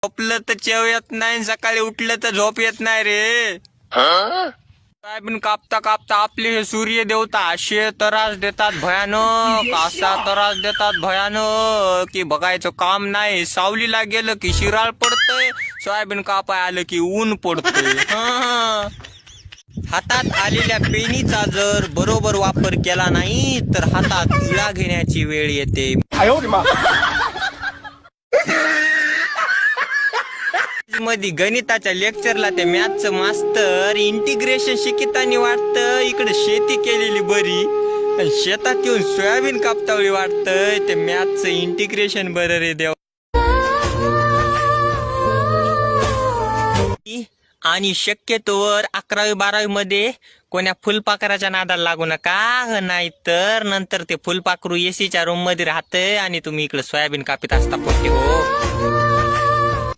झोपलं तर चेव येत नाही, सकाळी उठलं तर झोप येत नाही रे. सोयाबीन कापता कापता आपले हे सूर्य देवता असे त्रास देतात भयानक, असा त्रास देतात भयानक की बघायचं काम नाही. सावलीला गेलं की शिराळ पडतंय, सोयाबीन कापाय आलं की ऊन पडतंय. हातात आलेल्या पेनीचा जर बरोबर वापर केला नाही तर हातात इळा घेण्याची वेळ येते. मध्ये गणिताच्या लेक्चरला ते मॅथचं मास्तर इंटिग्रेशन शिकितानी वाटतं इकडे शेती केलेली बरी, आणि शेतात येऊन सोयाबीन कापतावळी वाटतंय ते मॅथचं इंटिग्रेशन बरं रे देवा. आणि शक्यतोवर 11वी-12वी मध्ये कोण्या फुलपाखराच्या नादाला लागू नका, नाही तर नंतर ते फुलपाखरू एसीच्या रूम मध्ये राहतंय आणि तुम्ही इकडे सोयाबीन कापीत असता पोट्टे हो.